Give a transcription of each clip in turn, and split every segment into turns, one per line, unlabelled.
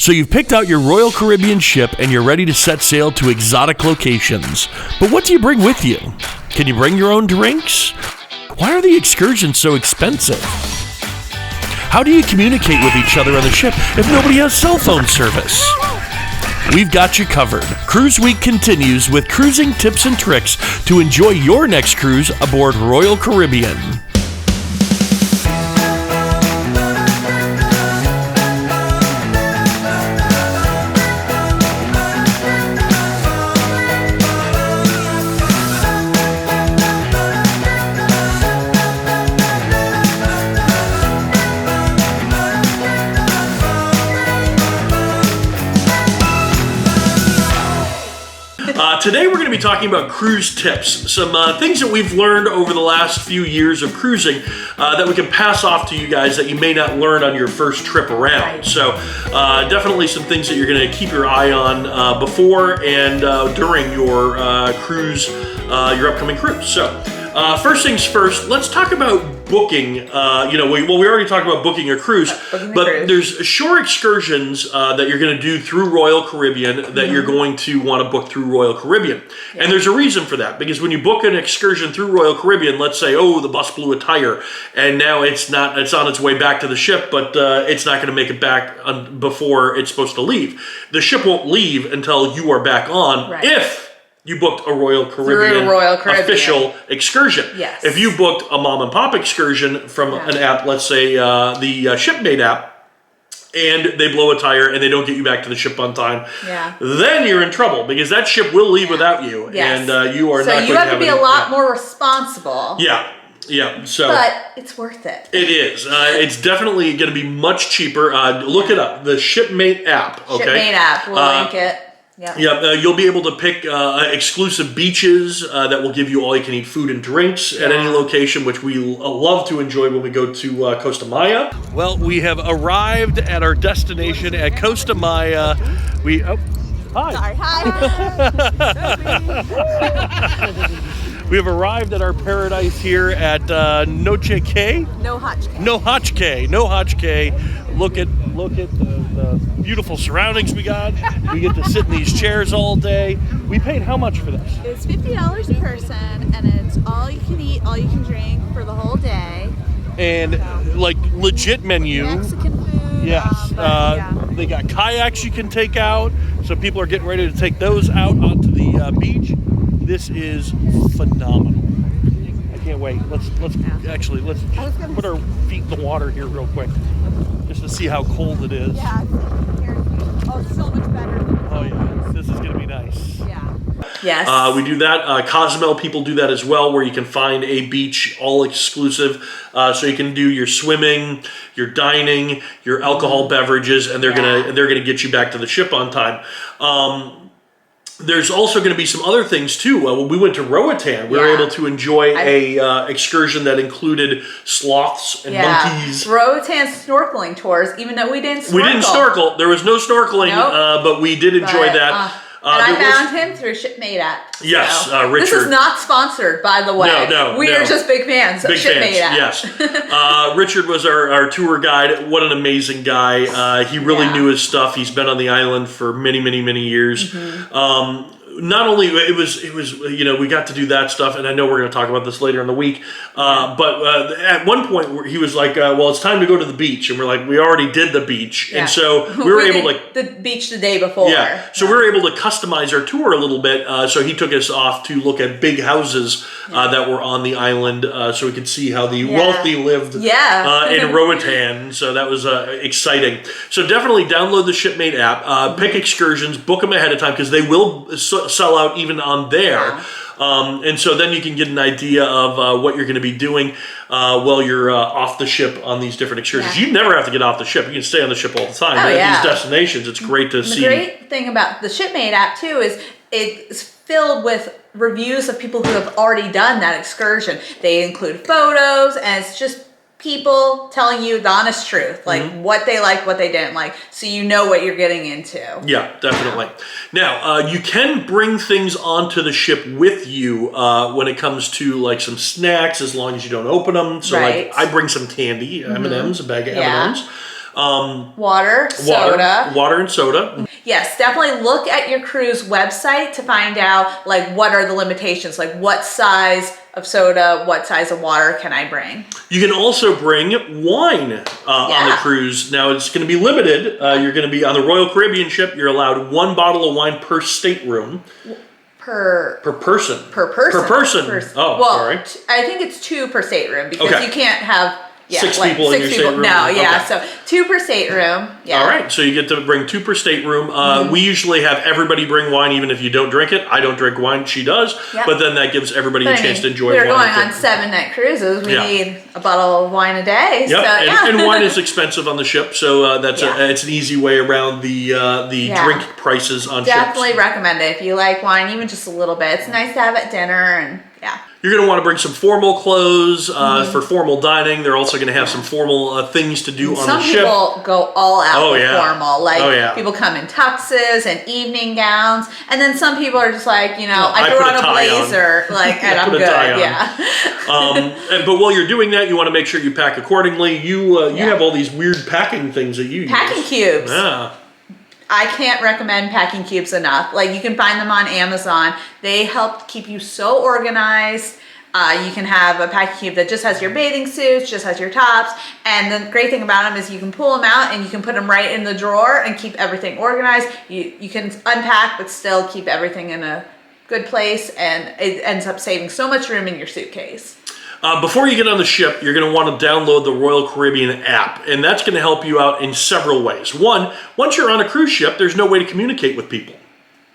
So you've picked out your Royal Caribbean ship and you're ready to set sail to exotic locations. But what do you bring with you? Can you bring your own drinks? Why are the excursions so expensive? How do you communicate with each other on the ship if nobody has cell phone service? We've got you covered. Cruise Week continues with cruising tips and tricks to enjoy your next cruise aboard Royal Caribbean. Today we're going to be talking about cruise tips, some things that we've learned over the last few years of cruising that we can pass off to you guys that you may not learn on your first trip around. Right. So definitely some things that you're going to keep your eye on before and during your cruise, your upcoming cruise. So first things first, let's talk about booking. We already talked about booking a cruise, but there's shore excursions that you're going to do through Royal Caribbean that you're going to want to book through Royal Caribbean. Yeah. And there's a reason for that, because when you book an excursion through Royal Caribbean, let's say, the bus blew a tire, and now it's on its way back to the ship, but it's not going to make it back before it's supposed to leave. The ship won't leave until you are back on, if you booked a Royal Caribbean official excursion.
Yes.
If you booked a mom and pop excursion from an app, let's say the Shipmate app, and they blow a tire and they don't get you back to the ship on time, then you're in trouble, because that ship will leave without you, and you are not going to have. So
you have to be a lot more responsible.
Yeah, so.
But it's worth it.
It is. It's definitely going to be much cheaper. Look it up, the Shipmate app. Okay.
Shipmate app. We'll link it.
You'll be able to pick exclusive beaches that will give you all-you-can-eat food and drinks at any location, which we love to enjoy when we go to Costa Maya. Well, we have arrived at our destination at Costa Maya. Hi.
Sorry. Hi.
We have arrived at our paradise here at Noche Cay.
No Hotch Cay.
No Hotch Cay. Look at the beautiful surroundings we got. We get to sit in these chairs all day. We paid how much for this?
It's $50 a person, and it's all you can eat, all you can drink for the whole day.
And legit menu.
Mexican food.
Yes. They got kayaks you can take out. So people are getting ready to take those out onto the beach. This is phenomenal. I can't wait. Let's put our feet in the water here real quick, just to see how cold it is.
Yeah. It's so much better.
This is going to be nice.
Yeah.
Yes.
We do that. Cozumel people do that as well, where you can find a beach all exclusive, so you can do your swimming, your dining, your alcohol beverages, and they're gonna get you back to the ship on time. There's also going to be some other things too. When we went to Roatan, we were able to enjoy a excursion that included sloths and monkeys.
Roatan snorkeling tours, even though we didn't snorkel.
We didn't snorkel. There was no snorkeling, but we did enjoy that.
And I found him through Shipmate app.
Yes, Richard.
This is not sponsored, by the way.
No.
We are just big fans of Shipmate app.
Yes. Richard was our tour guide. What an amazing guy. He really knew his stuff. He's been on the island for many, many, many years. Not only it was we got to do that stuff, and I know we're going to talk about this later in the week. But at one point he was like, "Well, it's time to go to the beach," and we're like, "We already did the beach," and so we were able to
the beach the day before.
So we were able to customize our tour a little bit. So he took us off to look at big houses that were on the island, so we could see how the wealthy lived in Roatan. So that was exciting. So definitely download the Shipmate app, pick excursions, book them ahead of time, because they will sell out even on there. And so then you can get an idea of what you're going to be doing while you're off the ship on these different excursions. You never have to get off the ship. You can stay on the ship all the time. At these destinations, it's great to see.
The great thing about the Shipmate app, too, is it's filled with reviews of people who have already done that excursion. They include photos, and it's just people telling you the honest truth, like what they liked, what they didn't like, so you know what you're getting into.
Yeah, definitely. Now, you can bring things onto the ship with you when it comes to like some snacks, as long as you don't open them. So like I bring some candy, M&Ms, a bag of M&Ms.
Water, soda.
Water and soda.
Yes, definitely look at your cruise website to find out like what are the limitations, like what size of soda, what size of water can I bring.
You can also bring wine on the cruise. Now it's going to be limited. You're going to be on the Royal Caribbean ship. You're allowed 1 bottle of wine per stateroom.
Per
person.
Per person.
Oh,
well,
sorry.
I think it's 2 per stateroom because you can't have
6 people in your stateroom?
No, yeah. Okay. So 2 per stateroom. Yeah.
All right. So you get to bring 2 per stateroom. We usually have everybody bring wine, even if you don't drink it. I don't drink wine. She does. Yep. But then that gives everybody a chance to enjoy wine.
We're going on 7-night cruises. We need a bottle of wine a day.
Yep.
So,
and wine is expensive on the ship, so that's it's an easy way around the drink prices on ships.
Definitely recommend it if you like wine, even just a little bit. It's nice to have at dinner and
You're going to want to bring some formal clothes for formal dining. They're also going to have some formal things to do on the ship.
Some people go all out with formal. Like, people come in tuxes and evening gowns. And then some people are just like, I throw on a blazer, and I'm good.
But while you're doing that, you want to make sure you pack accordingly. You have all these weird packing things that you use.
Packing cubes.
Yeah.
I can't recommend packing cubes enough. Like, you can find them on Amazon. They help keep you so organized. You can have a packing cube that just has your bathing suits, just has your tops. And the great thing about them is you can pull them out and you can put them right in the drawer and keep everything organized. You can unpack but still keep everything in a good place, and it ends up saving so much room in your suitcase.
Before you get on the ship, you're going to want to download the Royal Caribbean app, and that's going to help you out in several ways. One, once you're on a cruise ship, there's no way to communicate with people.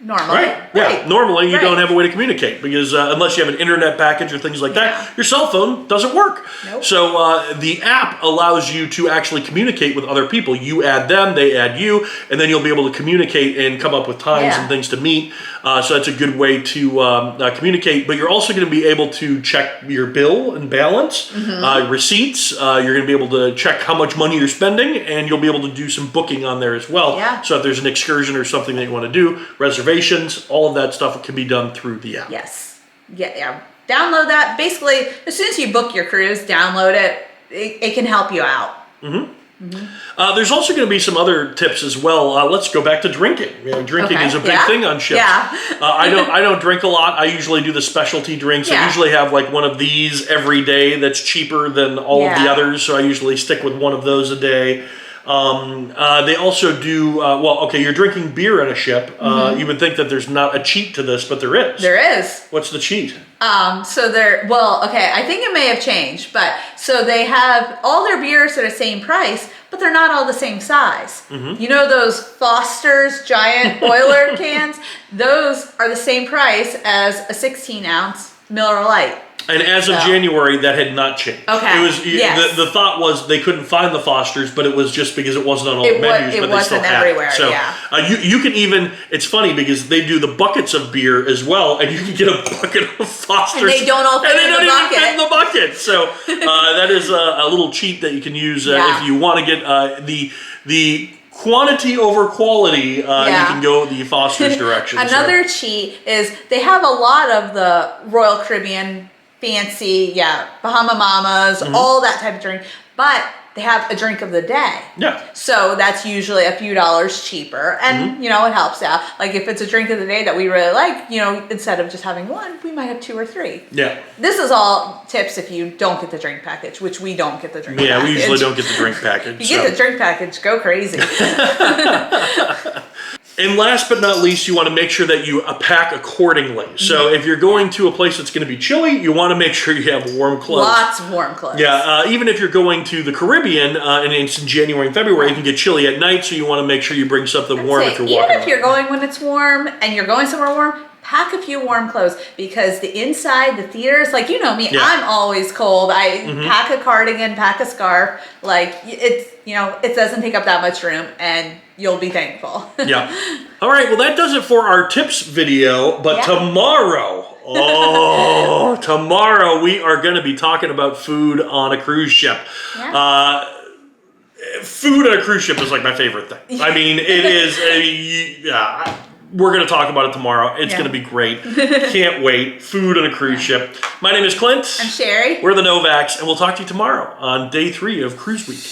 Normally.
Right? Yeah, normally you don't have a way to communicate because unless you have an internet package or things like that, your cell phone doesn't work.
Nope.
So the app allows you to actually communicate with other people. You add them, they add you, and then you'll be able to communicate and come up with times and things to meet. So that's a good way to communicate. But you're also going to be able to check your bill and balance, receipts. You're going to be able to check how much money you're spending, and you'll be able to do some booking on there as well.
Yeah.
So if there's an excursion or something that you want to do, reservations, all of that stuff can be done through the app.
Yes. Yeah. Download that. Basically, as soon as you book your cruise, download it. It can help you out.
There's also going to be some other tips as well. Let's go back to drinking. Drinking is a big thing on ships.
Yeah.
I don't drink a lot. I usually do the specialty drinks. I usually have like one of these every day that's cheaper than all of the others, so I usually stick with one of those a day. They also do, you're drinking beer on a ship. You would think that there's not a cheat to this, but there is.
There is.
What's the cheat?
I think it may have changed, but so they have all their beers at the same price, but they're not all the same size. You know those Foster's giant boiler cans? Those are the same price as a 16-ounce Miller Lite.
And as of January, that had not changed.
Okay.
It was the thought was they couldn't find the Foster's, but it was just because it wasn't on all the menus, but they still had it. So you can even, it's funny because they do the buckets of beer as well, and you can get a bucket of Foster's.
And they don't all fit in the bucket.
Even fit in the bucket. So that is a little cheat that you can use if you want to get the quantity over quality, you can go the Foster's direction.
Another cheat is they have a lot of the Royal Caribbean fancy, Bahama Mamas, all that type of drink, but they have a drink of the day. Yeah. So that's usually a few dollars cheaper, and it helps out. Like if it's a drink of the day that we really like, instead of just having one, we might have 2 or 3. Yeah. This is all tips if you don't get the drink package, which we don't get the drink package.
Yeah, we usually don't get the drink package.
You get the drink package, go crazy.
And last but not least, you want to make sure that you pack accordingly. So if you're going to a place that's going to be chilly, you want to make sure you have warm clothes.
Lots of warm clothes.
Yeah, even if you're going to the Caribbean and it's in January and February, it can get chilly at night, so you want to make sure you bring something warm if you're walking
Even if you're going when it's warm and you're going somewhere warm, pack a few warm clothes, because the inside, the theaters, like me, I'm always cold. I pack a cardigan, pack a scarf. Like it's, it doesn't take up that much room, and you'll be thankful. Yeah.
All right. Well, that does it for our tips video. But tomorrow, tomorrow we are going to be talking about food on a cruise ship. Yeah. Food on a cruise ship is like my favorite thing. I mean, it is. We're going to talk about it tomorrow. It's going to be great. Can't wait. Food on a cruise ship. My name is Clint.
I'm Sherry.
We're the Novaks, and we'll talk to you tomorrow on day 3 of Cruise Week.